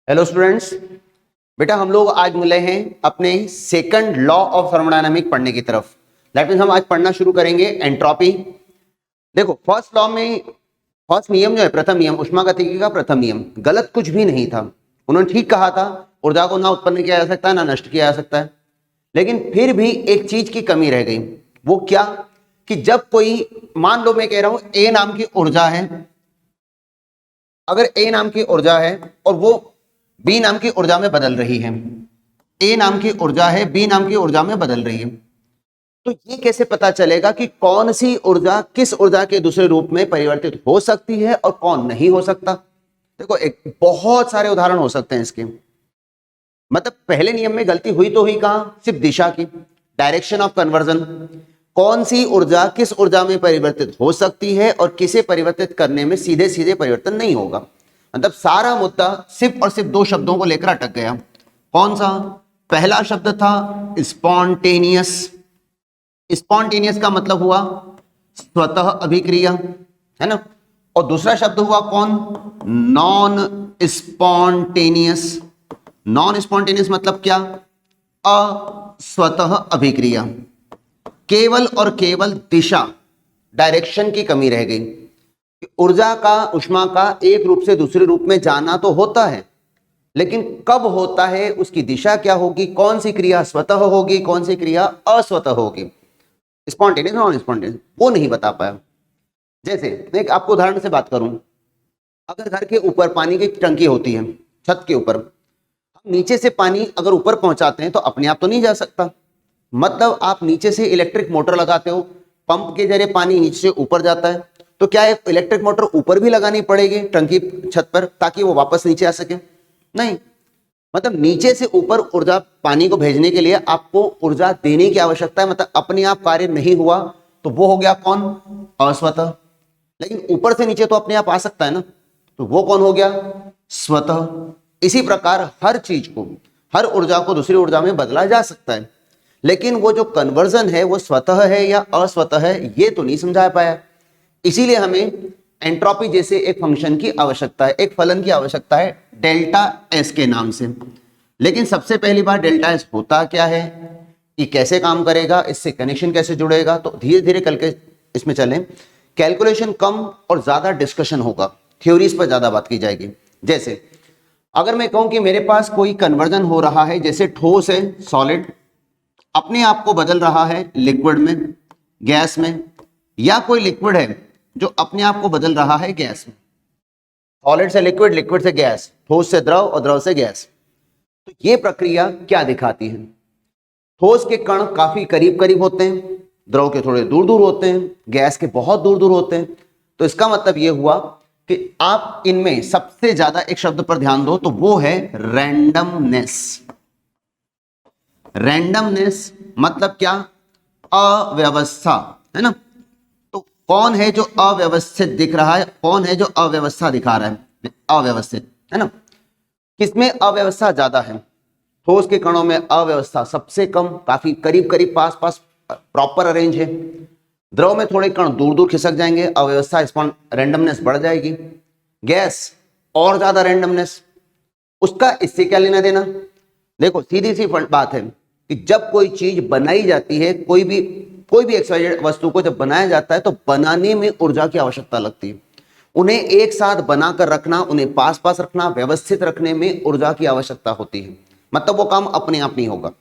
Hello students, बेटा हम लोग आज मिले हैं अपने सेकंड लॉ ऑफ थर्मोडायनामिक पढ़ने की तरफ। दैट मीन्स हम आज पढ़ना शुरू करेंगे एंट्रोपी। देखो फर्स्ट लॉ में फर्स्ट नियम जो है, प्रथम नियम, ऊष्मागतिकी का प्रथम नियम, गलत कुछ भी नहीं था। उन्होंने ठीक कहा था, ऊर्जा को ना उत्पन्न किया जा सकता है ना नष्ट किया जा सकता है। लेकिन फिर भी एक चीज की कमी रह गई। वो क्या कि जब कोई, मान लो मैं कह रहा हूं ए नाम की ऊर्जा है, अगर ए नाम की ऊर्जा है और वो बी नाम की ऊर्जा में बदल रही है, ए नाम की ऊर्जा है बी नाम की ऊर्जा में बदल रही है, तो ये कैसे पता चलेगा कि कौन सी ऊर्जा किस ऊर्जा के दूसरे रूप में परिवर्तित हो सकती है और कौन नहीं हो सकता। देखो एक बहुत सारे उदाहरण हो सकते हैं इसके। मतलब पहले नियम में गलती हुई तो हुई कहां, सिर्फ दिशा की, डायरेक्शन ऑफ कन्वर्जन। कौन सी ऊर्जा किस ऊर्जा में परिवर्तित हो सकती है और किसे परिवर्तित करने में सीधे सीधे परिवर्तन नहीं होगा। मतलब सारा मुद्दा सिर्फ और सिर्फ दो शब्दों को लेकर अटक गया। कौन सा? पहला शब्द था स्पॉन्टेनियस। स्पॉन्टेनियस का मतलब हुआ स्वतः अभिक्रिया, है ना। और दूसरा शब्द हुआ कौन? Non spontaneous. नॉन स्पॉन्टेनियस मतलब क्या? अस्वतः अभिक्रिया। केवल और केवल दिशा, डायरेक्शन की कमी रह गई। ऊर्जा का, ऊष्मा का एक रूप से दूसरे रूप में जाना तो होता है, लेकिन कब होता है, उसकी दिशा क्या होगी, कौन सी क्रिया स्वतः होगी, कौन सी क्रिया अस्वतः होगी, स्पॉन्टेनियस नॉन स्पॉन्टेनियस, वो नहीं बता पाया। जैसे मैं आपको उदाहरण से बात करूं, अगर घर के ऊपर पानी की टंकी होती है, छत के ऊपर, हम नीचे से पानी अगर ऊपर पहुंचाते हैं तो अपने आप तो नहीं जा सकता। मतलब आप नीचे से इलेक्ट्रिक मोटर लगाते हो, पंप के जरिए पानी नीचे से ऊपर जाता है, तो क्या एक इलेक्ट्रिक मोटर ऊपर भी लगानी पड़ेगी टंकी छत पर ताकि वो वापस नीचे आ सके? नहीं। मतलब नीचे से ऊपर ऊर्जा पानी को भेजने के लिए आपको ऊर्जा देने की आवश्यकता है। मतलब अपने आप कार्य नहीं हुआ तो वो हो गया कौन? अस्वतः। लेकिन ऊपर से नीचे तो अपने आप आ सकता है ना, तो वो कौन हो गया? स्वतः। इसी प्रकार हर चीज को, हर ऊर्जा को दूसरी ऊर्जा में बदला जा सकता है, लेकिन वो जो कन्वर्जन है वो स्वतः है या अस्वतः है, ये तो नहीं समझा पाया। इसीलिए हमें एंट्रोपी जैसे एक फंक्शन की आवश्यकता है, एक फलन की आवश्यकता है डेल्टा एस के नाम से। लेकिन सबसे पहली बार डेल्टा एस होता क्या है, ये कैसे काम करेगा, इससे कनेक्शन कैसे जुड़ेगा, तो धीरे धीरे कल के इसमें चलें। कैलकुलेशन कम और ज्यादा डिस्कशन होगा, थ्योरीज पर ज्यादा बात की जाएगी। जैसे अगर मैं कहूं कि मेरे पास कोई कन्वर्जन हो रहा है, जैसे ठोस है सॉलिड अपने आप को बदल रहा है लिक्विड में, गैस में, या कोई लिक्विड है जो अपने आप को बदल रहा है गैस में। सॉलिड से लिक्विड, लिक्विड से गैस, ठोस से द्रव और द्रव से गैस। तो ये प्रक्रिया क्या दिखाती है? ठोस के कण काफी करीब करीब होते हैं, द्रव के थोड़े दूर दूर होते हैं, गैस के बहुत दूर दूर होते हैं। तो इसका मतलब ये हुआ कि आप इनमें सबसे ज्यादा एक शब्द पर ध्यान दो, तो वो है रैंडमनेस। रैंडमनेस मतलब क्या? अव्यवस्था, है ना। तो कौन है जो अव्यवस्थित दिख रहा है, कौन है जो अव्यवस्था दिखा रहा है? अव्यवस्थित, है ना। किसमें अव्यवस्था ज्यादा है? ठोस के कणों में अव्यवस्था सबसे कम, काफी करीब करीब पास पास प्रॉपर अरेंज है। द्रव में थोड़े कण दूर दूर खिसक जाएंगे, अव्यवस्था, रैंडमनेस बढ़ जाएगी। गैस और ज्यादा रैंडमनेस, उसका इससे क्या लेना देना? देखो सीधी सी बात है कि जब कोई चीज बनाई जाती है, कोई भी एक्सवाइजेड वस्तु को जब बनाया जाता है तो बनाने में ऊर्जा की आवश्यकता लगती है। उन्हें एक साथ बनाकर रखना, उन्हें पास पास रखना, व्यवस्थित रखने में ऊर्जा की आवश्यकता होती है। मतलब वो काम अपने आप नहीं होगा,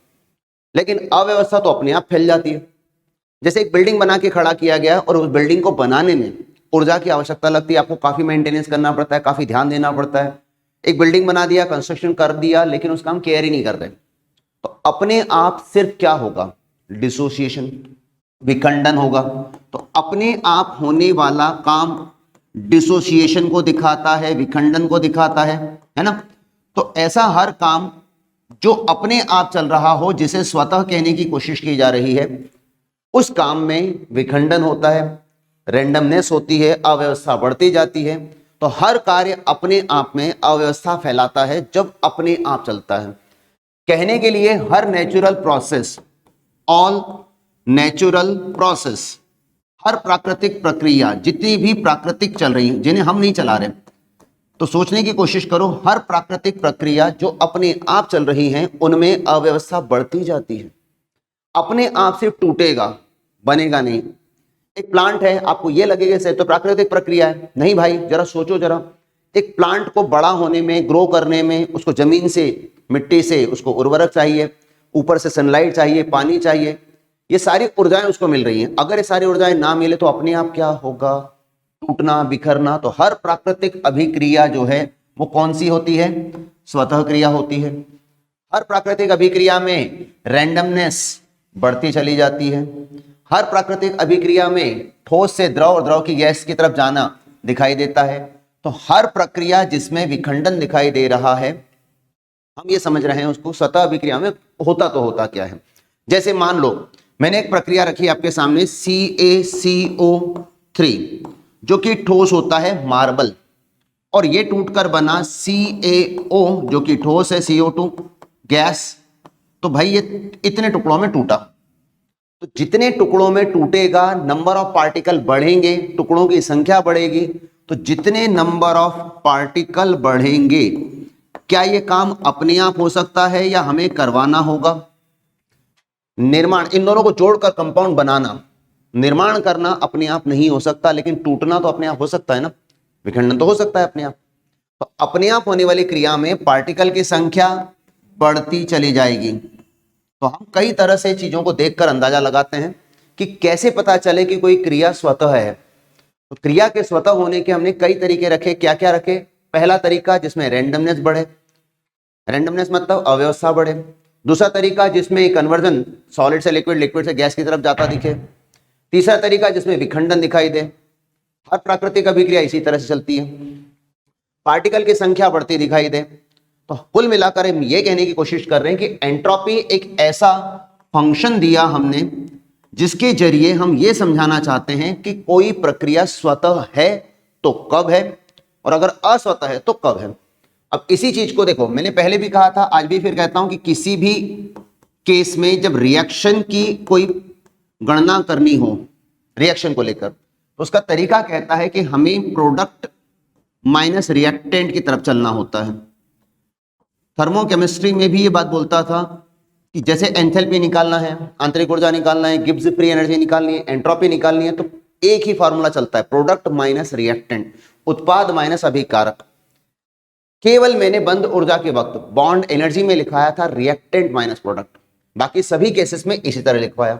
लेकिन अव्यवस्था तो अपने आप फैल जाती है। जैसे एक बिल्डिंग बना के खड़ा किया गया और उस बिल्डिंग को बनाने में ऊर्जा की आवश्यकता लगती है, आपको काफी मेंटेनेंस करना पड़ता है, काफी ध्यान देना पड़ता है। एक बिल्डिंग बना दिया, कंस्ट्रक्शन कर दिया, लेकिन उसका हम केयर ही नहीं कर रहे, तो अपने आप सिर्फ क्या होगा? डिसोसिएशन, विखंडन होगा। तो अपने आप होने वाला काम डिसोसिएशन को दिखाता है, विखंडन को दिखाता है ना। तो ऐसा हर काम जो अपने आप चल रहा हो, जिसे स्वतः कहने की कोशिश की जा रही है, उस काम में विखंडन होता है, रैंडमनेस होती है, अव्यवस्था बढ़ती जाती है। तो हर कार्य अपने आप में अव्यवस्था फैलाता है जब अपने आप चलता है। कहने के लिए हर natural process, all natural process, हर प्राकृतिक प्रक्रिया, जितनी भी प्राकृतिक चल रही है, जिन्हें हम नहीं चला रहे, तो सोचने की कोशिश करो, हर प्राकृतिक प्रक्रिया जो अपने आप चल रही हैं उनमें अव्यवस्था बढ़ती जाती है, अपने आप से टूटेगा, बनेगा नहीं। एक प्लांट है, आपको ये लगेगा सर तो प्राकृतिक प्रक्रिया है, नहीं भाई, जरा सोचो जरा, एक प्लांट को बड़ा होने में, ग्रो करने में, उसको जमीन से, मिट्टी से उसको उर्वरक चाहिए, ऊपर से सनलाइट चाहिए, पानी चाहिए, ये सारी ऊर्जाएं उसको मिल रही हैं। अगर ये सारी ऊर्जाएं ना मिले तो अपने आप क्या होगा, टूटना, बिखरना। तो हर प्राकृतिक अभिक्रिया जो है वो कौन सी होती है, स्वतः क्रिया होती है। हर प्राकृतिक अभिक्रिया में रैंडमनेस बढ़ती चली जाती है। हर प्राकृतिक अभिक्रिया में ठोस से द्रव और द्रव की गैस की तरफ जाना दिखाई देता है। तो हर प्रक्रिया जिसमें विखंडन दिखाई दे रहा है, हम ये समझ रहे हैं उसको स्वतः अभिक्रिया में होता तो होता क्या है। जैसे मान लो मैंने एक प्रक्रिया रखी आपके सामने CaCO3 जो कि ठोस होता है मार्बल, और ये टूटकर बना CaO जो कि ठोस है CO2 गैस। तो भाई ये इतने टुकड़ों में टूटा, तो जितने टुकड़ों में टूटेगा नंबर ऑफ पार्टिकल बढ़ेंगे, टुकड़ों की संख्या बढ़ेगी। तो जितने नंबर ऑफ पार्टिकल बढ़ेंगे, क्या ये काम अपने आप हो सकता है या हमें करवाना होगा? निर्माण, इन दोनों को जोड़कर कंपाउंड बनाना, निर्माण करना अपने आप नहीं हो सकता, लेकिन टूटना तो अपने आप हो सकता है ना, विखंडन तो हो सकता है अपने आप। तो अपने आप होने वाली क्रिया में पार्टिकल की संख्या बढ़ती चली जाएगी। तो हम कई तरह से चीजों को देखकर अंदाजा लगाते हैं कि कैसे पता चले कि कोई क्रिया स्वतः है। तो क्रिया के स्वतः होने के हमने कई तरीके रखे। क्या क्या रखे? पहला तरीका जिसमें रैंडमनेस बढ़े, रैंडमनेस मतलब अव्यवस्था बढ़े। दूसरा तरीका जिसमें कन्वर्जन सॉलिड से लिक्विड, लिक्विड से गैस की तरफ जाता दिखे। तीसरा तरीका जिसमें विखंडन दिखाई दे। हर प्राकृतिक अभिक्रिया इसी तरह से चलती है, पार्टिकल की संख्या बढ़ती दिखाई दे। तो कुल मिलाकर हम ये कहने की कोशिश कर रहे हैं कि एंट्रोपी एक ऐसा फंक्शन दिया हमने जिसके जरिए हम ये समझाना चाहते हैं कि कोई प्रक्रिया स्वतः है तो कब है, और अगर असवतः है तो कब है। अब इसी चीज को देखो, मैंने पहले भी कहा था, आज भी फिर कहता हूं कि किसी भी केस में जब रिएक्शन की कोई गणना करनी हो रिएक्शन को लेकर, तो उसका तरीका कहता है कि हमें प्रोडक्ट माइनस रिएक्टेंट की तरफ चलना होता है। थर्मोकेमिस्ट्री में भी ये बात बोलता था कि जैसे एंथैल्पी निकालना है, आंतरिक ऊर्जा निकालना है, गिब्स फ्री एनर्जी निकालनी है, एंट्रोपी निकालनी है, तो एक ही फॉर्मूला चलता है, प्रोडक्ट माइनस रिएक्टेंट, उत्पाद माइनस अभिकारक। केवल मैंने बंद ऊर्जा के वक्त बॉन्ड एनर्जी में लिखवाया था रिएक्टेंट माइनस प्रोडक्ट, बाकी सभी केसेस में इसी तरह लिखवाया।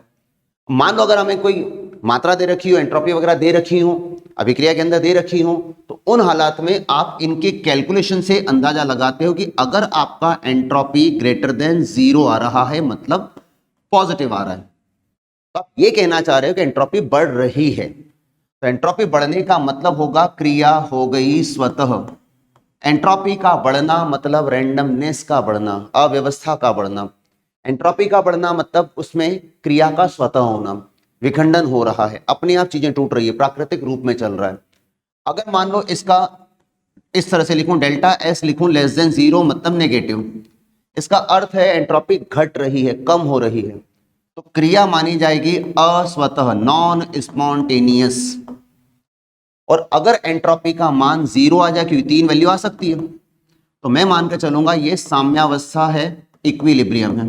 मान लो अगर हमें कोई मात्रा दे रखी हो, एंट्रोपी वगैरह दे रखी हो, अभिक्रिया के अंदर दे रखी हो, तो उन हालात में आप इनके कैलकुलेशन से अंदाजा लगाते हो कि अगर आपका एंट्रोपी ग्रेटर देन 0 आ रहा है मतलब पॉजिटिव आ रहा है, तो आप ये कहना चाह रहे हो कि एंट्रोपी बढ़ रही है। तो एंट्रोपी बढ़ने का मतलब होगा क्रिया हो गई स्वतः। एंट्रोपी का बढ़ना मतलब रैंडमनेस का बढ़ना, अव्यवस्था का बढ़ना। एंट्रोपी का बढ़ना मतलब उसमें क्रिया का स्वतः होना, विखंडन हो रहा है, अपने आप चीजें टूट रही है, प्राकृतिक रूप में चल रहा है। अगर मान लो इसका इस तरह से लिखूं, डेल्टा एस लिखूं लेस देन 0 मतलब नेगेटिव, इसका अर्थ है एंट्रोपी घट रही है, कम हो रही है, तो क्रिया मानी जाएगी अस्वतः, नॉन स्पॉन्टेनियस। और अगर एंट्रोपी का मान 0 आ जाए, क्योंकि 3 वैल्यू आ सकती है, तो मैं मान के चलूंगा ये साम्यावस्था है, इक्विलिब्रियम है।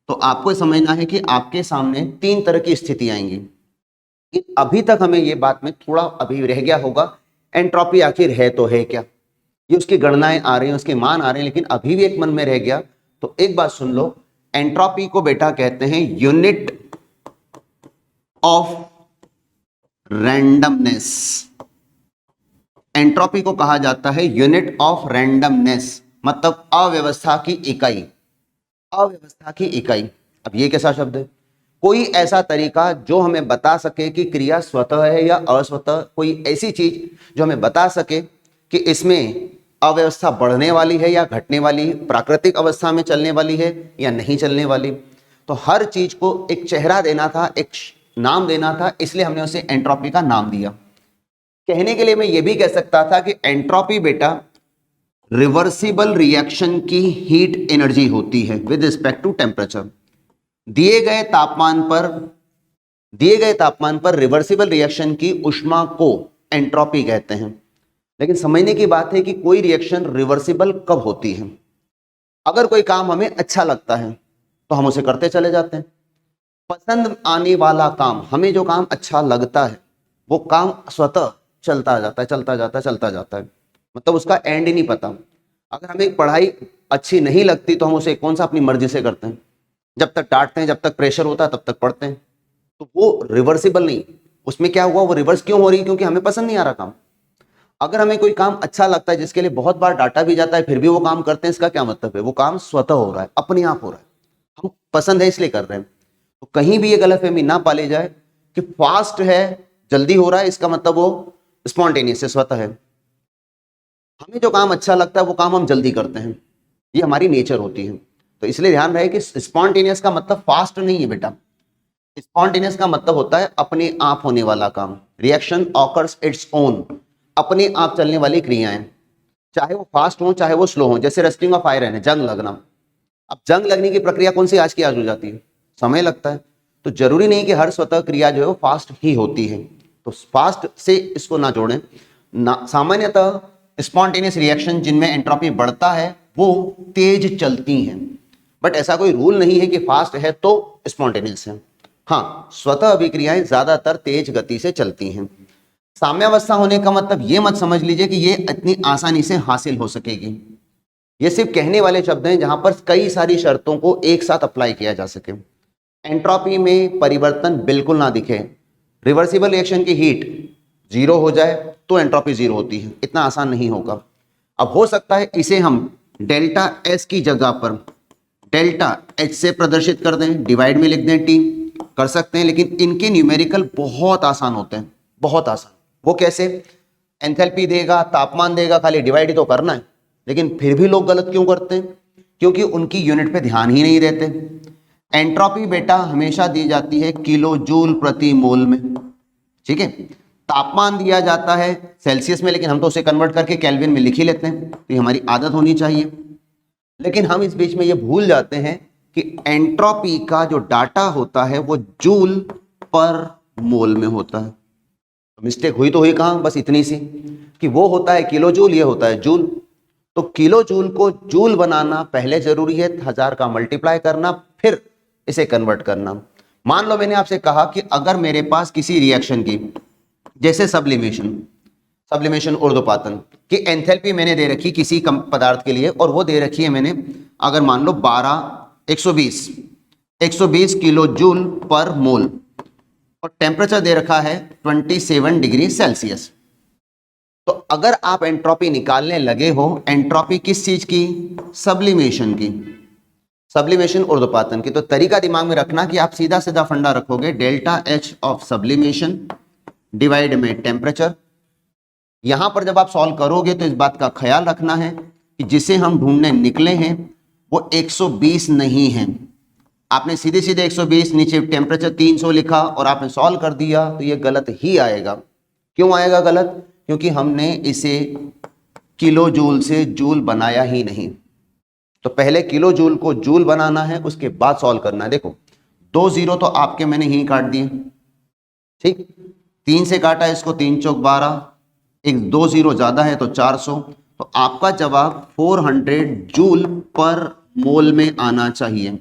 तो आपको समझना है कि आपके सामने 3 तरह की स्थिति आएंगी। अभी तक हमें ये बात में थोड़ा अभी रह गया होगा, एंट्रोपी आखिर है तो है क्या, ये उसकी गणनाएं आ रही हैं, उसके मान आ रहे हैं, लेकिन अभी भी एक मन में रह गया। तो एक बात सुन लो, एंट्रोपी को बेटा कहते हैं यूनिट ऑफ रैंडमनेस। एंट्रोपी को कहा जाता है यूनिट ऑफ रैंडमनेस, मतलब अव्यवस्था की इकाई, अव्यवस्था की इकाई। अब ये कैसा शब्द है? कोई ऐसा तरीका जो हमें बता सके कि क्रिया स्वतः है या अस्वतः, कोई ऐसी चीज जो हमें बता सके कि इसमें अव्यवस्था बढ़ने वाली है या घटने वाली, प्राकृतिक अवस्था में चलने वाली है या नहीं चलने वाली। तो हर चीज को एक चेहरा देना था, एक नाम देना था, इसलिए हमने उसे एंट्रोपी का नाम दिया। कहने के लिए मैं ये भी कह सकता था कि एंट्रोपी बेटा रिवर्सिबल रिएक्शन की हीट एनर्जी होती है विद रिस्पेक्ट टू टेम्परेचर। दिए गए तापमान पर रिवर्सिबल रिएक्शन की ऊष्मा को एंट्रोपी कहते हैं। लेकिन समझने की बात है कि कोई रिएक्शन रिवर्सिबल कब होती है। अगर कोई काम हमें अच्छा लगता है तो हम उसे करते चले जाते हैं। पसंद आने वाला काम, हमें जो काम अच्छा लगता है वो काम स्वतः चलता जाता है, चलता जाता है, चलता जाता है, मतलब उसका एंड ही नहीं पता। अगर हमें पढ़ाई अच्छी नहीं लगती तो हम उसे कौन सा अपनी मर्जी से करते हैं, जब तक डांटते हैं, जब तक प्रेशर होता है तब तक पढ़ते हैं। तो वो रिवर्सिबल नहीं। उसमें क्या हुआ, वो रिवर्स क्यों हो रही है, क्योंकि हमें पसंद नहीं आ रहा काम। अगर हमें कोई काम अच्छा लगता है जिसके लिए बहुत बार डांटा भी जाता है फिर भी वो काम करते हैं, इसका क्या मतलब है, वो काम स्वतः हो रहा है, अपने आप हो रहा है, हम पसंद है इसलिए कर रहे हैं। तो कहीं भी ये गलतफहमी ना पाली जाए कि फास्ट है, जल्दी हो रहा है, इसका मतलब वो स्पॉन्टेनियस है, स्वतः है। हमें जो काम अच्छा लगता है वो काम हम जल्दी करते हैं, ये हमारी नेचर होती है। तो इसलिए ध्यान रहे कि स्पॉन्टेनियस का मतलब फास्ट नहीं है बेटा। स्पॉन्टेनियस का मतलब होता है अपने आप होने वाला काम, रिएक्शन ऑकर्स इट्स ओन, अपने आप चलने वाली क्रियाएं, चाहे वो फास्ट हो चाहे वो स्लो हो। जैसे रस्टिंग ऑफ आयरन है, जंग लगना। अब जंग लगने की प्रक्रिया कौन सी आज की आज हो जाती है, समय लगता है। तो जरूरी नहीं कि हर स्वतः क्रिया जो है वो फास्ट ही होती है, तो फास्ट से इसको ना जोड़ें ना। सामान्यतः स्पॉन्टेनियस रिएक्शन जिनमें एंट्रोपी बढ़ता है वो तेज चलती हैं, बट ऐसा कोई रूल नहीं है कि फास्ट है तो स्पॉन्टेनियस है। हाँ, स्वतः अभिक्रियाएं ज्यादातर तेज गति से चलती हैं। साम्यावस्था होने का मतलब ये मत समझ लीजिए कि ये इतनी आसानी से हासिल हो सकेगी। ये सिर्फ कहने वाले शब्द हैं जहां पर कई सारी शर्तों को एक साथ अप्लाई किया जा सके। एंट्रोपी में परिवर्तन बिल्कुल ना दिखे, रिवर्सिबल रिएक्शन की हीट जीरो हो जाए तो एंट्रोपी जीरो होती है, इतना आसान नहीं होगा। अब हो सकता है इसे हम डेल्टा एस की जगह पर डेल्टा एच से प्रदर्शित कर दें, डिवाइड में लिख दें टी, कर सकते हैं, लेकिन इनके न्यूमेरिकल बहुत आसान होते हैं, बहुत आसान। वो कैसे, एंथैल्पी देगा, तापमान देगा, खाली डिवाइड ही तो करना है। लेकिन फिर भी लोग गलत क्यों करते हैं, क्योंकि उनकी यूनिट पे ध्यान ही नहीं देते। एंट्रोपी बेटा हमेशा दी जाती है किलो जूल प्रति मोल में, ठीक है। तापमान दिया जाता है सेल्सियस में, लेकिन हम तो उसे कन्वर्ट करके केल्विन में लिख ही लेते हैं, तो ये हमारी आदत होनी चाहिए। लेकिन हम इस बीच में ये भूल जाते हैं कि एंट्रोपी का जो डाटा होता है वो जूल पर मोल में होता है। मिस्टेक हुई तो हुई कहां, बस इतनी सी कि वो होता है किलो जूल, ये होता है जूल। तो किलो जूल को जूल बनाना पहले जरूरी है 1000 का मल्टीप्लाई करना, फिर इसे कन्वर्ट करना। मान लो मैंने आपसे कहा कि अगर मेरे पास किसी रिएक्शन की, जैसे सब्लिमेशन, सब्लिमेशन ऊर्ध्वपातन की एंथैल्पी मैंने दे रखी किसी पदार्थ के लिए, और वो दे रखी है मैंने अगर मान लो 120 किलो जूल पर मोल, और टेम्परेचर दे रखा है 27 डिग्री सेल्सियस। तो अगर आप एंट्रोपी निकालने लगे हो, एंट्रोपी किस चीज की, सब्लिमेशन की, सब्लिमेशन ऊर्ध्वपातन की, तो तरीका दिमाग में रखना कि आप सीधा सीधा फंडा रखोगे delta H of sublimation divide में टेम्परेचर। यहां पर जब आप सॉल्व करोगे तो इस बात का ख्याल रखना है कि जिसे हम ढूंढने निकले हैं वो 120 नहीं है। आपने सीधे सीधे 120, नीचे टेम्परेचर 300 लिखा और आपने सॉल्व कर दिया, तो ये गलत ही आएगा। क्यों आएगा गलत, क्योंकि हमने इसे किलो जूल से जूल बनाया ही नहीं। तो पहले किलो जूल को जूल बनाना है, उसके बाद सॉल्व करना है। देखो 2 जीरो तो आपके मैंने ही काट दिए, ठीक, 3 से काटा इसको, 3 चौक 12, एक 2 जीरो ज्यादा है तो 400। तो आपका जवाब 400 जूल पर मोल में आना चाहिए,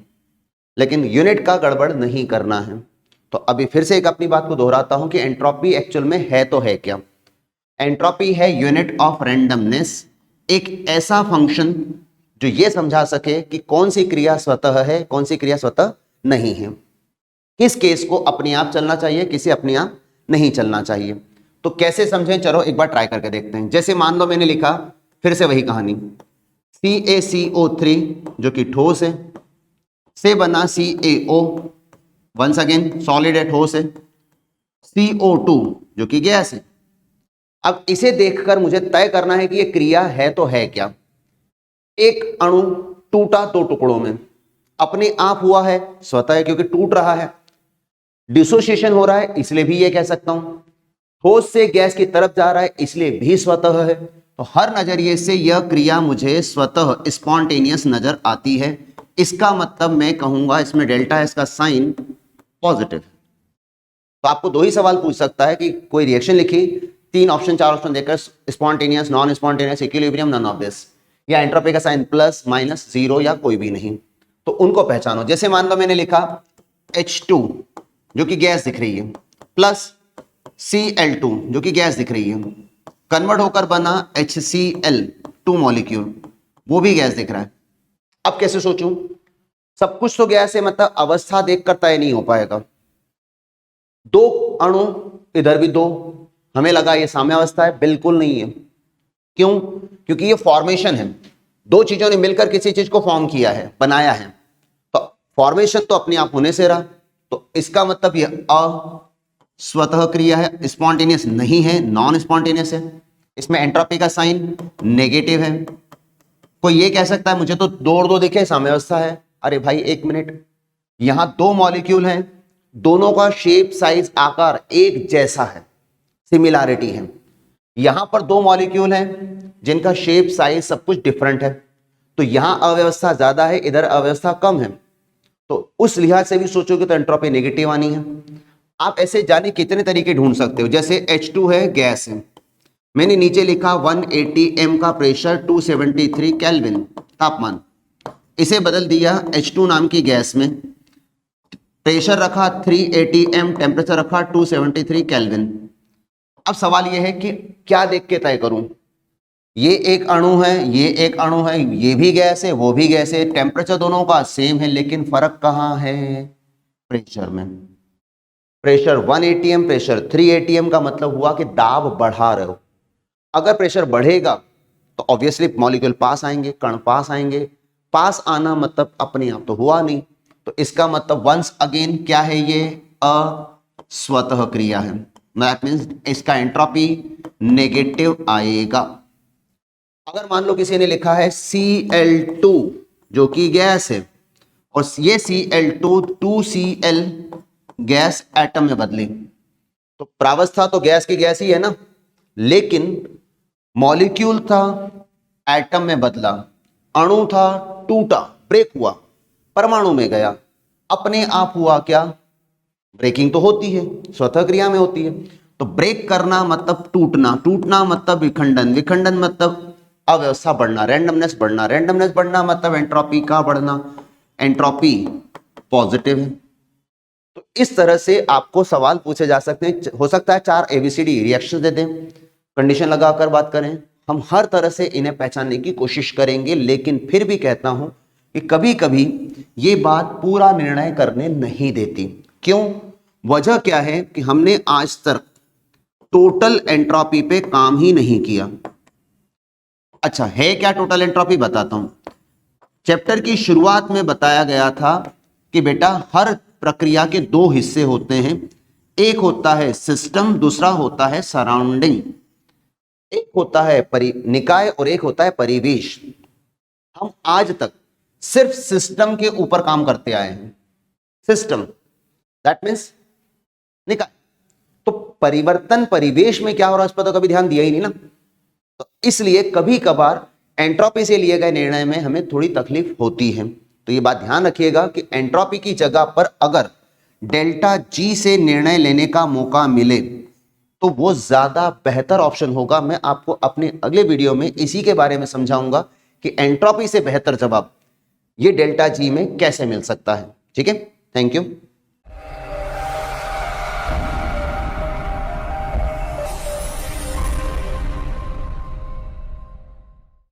लेकिन यूनिट का गड़बड़ नहीं करना है। तो अभी फिर से एक अपनी बात को दोहराता हूं कि एंट्रोपी एक्चुअल में है तो है क्या। एंट्रोपी है यूनिट ऑफ रैंडमनेस, एक ऐसा फंक्शन जो ये समझा सके कि कौन सी क्रिया स्वतः है, कौन सी क्रिया स्वतः नहीं है, किस केस को अपने आप चलना चाहिए, किसे अपने आप नहीं चलना चाहिए। तो कैसे समझें, चलो एक बार ट्राई करके देखते हैं। जैसे मान लो मैंने लिखा, फिर से वही कहानी, CaCO3 जो कि ठोस है, से बना CaO, वंस अगेन सॉलिड है, ठोस है, CO2 जो कि गैस है। अब इसे देखकर मुझे तय करना है कि ये क्रिया है तो है क्या। एक अणु टूटा 2 टुकड़ों में, अपने आप हुआ है, स्वतः है क्योंकि टूट रहा है। डिसोसिएशन हो रहा है, इसलिए भी ये कह सकता हूं। ठोस से गैस की तरफ जा रहा है, इसलिए भी स्वतः है। तो हर नजरिए से यह क्रिया मुझे स्वतः स्पॉन्टेनियस नजर आती है। इसका मतलब मैं कहूंगा इसमें डेल्टा एस का साइन पॉजिटिव। तो आपको 2 ही सवाल पूछ सकता है कि कोई रिएक्शन लिखी, 3 ऑप्शन 4 ऑप्शन देकर spontaneous, non spontaneous, equilibrium, none of this, या एंट्रोपी का साइन प्लस माइनस जीरो या कोई भी नहीं, तो उनको पहचानो। जैसे मान लो मैंने लिखा H2 जो कि गैस दिख रही है प्लस Cl2 जो कि गैस दिख रही है, कन्वर्ट होकर बना HCl 2 मॉलिक्यूल, वो भी गैस दिख रहा है। अब कैसे सोचूं? सब कुछ तो गैस है, मतलब अवस्था देखकर तय नहीं हो पाएगा। 2 अणु इधर भी 2, हमें लगा ये साम्य अवस्था है, बिल्कुल नहीं है। क्यों? क्योंकि ये फॉर्मेशन है, 2 चीजों ने मिलकर किसी चीज को फॉर्म किया है, बनाया है, तो फॉर्मेशन तो अपने आप होने से रहा, तो इसका मतलब ये अस्वतः क्रिया है, स्पॉन्टेनियस नहीं है, नॉन स्पॉन्टेनियस है। इसमें एंट्रोपी का साइन नेगेटिव है। कोई ये कह सकता है मुझे तो 2 और 2 दिखे, साम्यावस्था है। अरे भाई एक मिनट, यहां 2 मॉलिक्यूल हैं, दोनों का शेप साइज आकार एक जैसा है, सिमिलैरिटी है। यहां पर 2 मॉलिक्यूल हैं जिनका शेप साइज सब कुछ डिफरेंट है, तो यहां अव्यवस्था ज्यादा है, इधर अव्यवस्था कम है, तो उस लिहाज से भी सोचोगे तो एंट्रोपी नेगेटिव आनी है। आप ऐसे जाने कितने तरीके ढूंढ सकते हो। जैसे H2 है, गैस है, मैंने नीचे लिखा 180 m का प्रेशर, 273 केल्विन तापमान, इसे बदल दिया H2 नाम की गैस में, प्रेशर रखा 380 m, टेम्परेचर रखा 273 केल्विन। अब सवाल यह है कि क्या देख के तय करूं? ये एक अणु है, ये एक अणु है, ये भी गैस है, वो भी गैस है, टेम्परेचर दोनों का सेम है, लेकिन फर्क कहां है? प्रेशर में। प्रेशर 180 m, प्रेशर 380 m का मतलब हुआ कि दाब बढ़ा रहे हो। अगर प्रेशर बढ़ेगा तो ऑब्वियसली मॉलिक्यूल पास आएंगे, कण पास आएंगे। पास आना मतलब अपने आप तो हुआ नहीं, तो इसका मतलब वंस अगेन क्या है? ये अस्वतः क्रिया है, दैट मींस इसका एंट्रोपी नेगेटिव आएगा। अगर मान लो किसी ने लिखा है Cl2 जो कि गैस है, और ये Cl2 2Cl गैस एटम में बदली, तो प्रावस्था तो गैस की गैस ही है ना, लेकिन मॉलिक्यूल था एटम में बदला, अणु था टूटा, ब्रेक हुआ, परमाणु में गया, अपने आप हुआ क्या? ब्रेकिंग तो होती है, स्वतः क्रिया में होती है। तो ब्रेक करना मतलब टूटना, टूटना मतलब विखंडन, विखंडन मतलब अव्यवस्था बढ़ना, रैंडमनेस बढ़ना, रैंडमनेस बढ़ना मतलब एंट्रोपी का बढ़ना, एंट्रोपी पॉजिटिव है। तो इस तरह से आपको सवाल पूछे जा सकते हैं। हो सकता है 4 ABCD रिएक्शन दे दें, कंडीशन लगाकर बात करें, हम हर तरह से इन्हें पहचानने की कोशिश करेंगे, लेकिन फिर भी कहता हूं कि कभी कभी ये बात पूरा निर्णय करने नहीं देती। क्यों? वजह क्या है कि हमने आज तक टोटल एंट्रोपी पे काम ही नहीं किया। अच्छा है क्या टोटल एंट्रोपी? बताता हूं। चैप्टर की शुरुआत में बताया गया था कि बेटा हर प्रक्रिया के 2 हिस्से होते हैं, एक होता है सिस्टम, दूसरा होता है सराउंडिंग। एक होता है निकाय और एक होता है परिवेश। हम आज तक सिर्फ सिस्टम के ऊपर काम करते आए हैं, सिस्टम दैट मीन्स निकाय। तो परिवर्तन परिवेश में क्या हो रहा है इस पर तो कभी ध्यान दिया ही नहीं ना। तो इसलिए कभी कभार एंट्रोपी से लिए गए निर्णय में हमें थोड़ी तकलीफ होती है। तो ये बात ध्यान रखिएगा कि एंट्रोपी की जगह पर अगर डेल्टा G से निर्णय लेने का मौका मिले तो वो ज्यादा बेहतर ऑप्शन होगा। मैं आपको अपने अगले वीडियो में इसी के बारे में समझाऊंगा कि एंट्रोपी से बेहतर जवाब ये डेल्टा G में कैसे मिल सकता है। ठीक है, थैंक यू।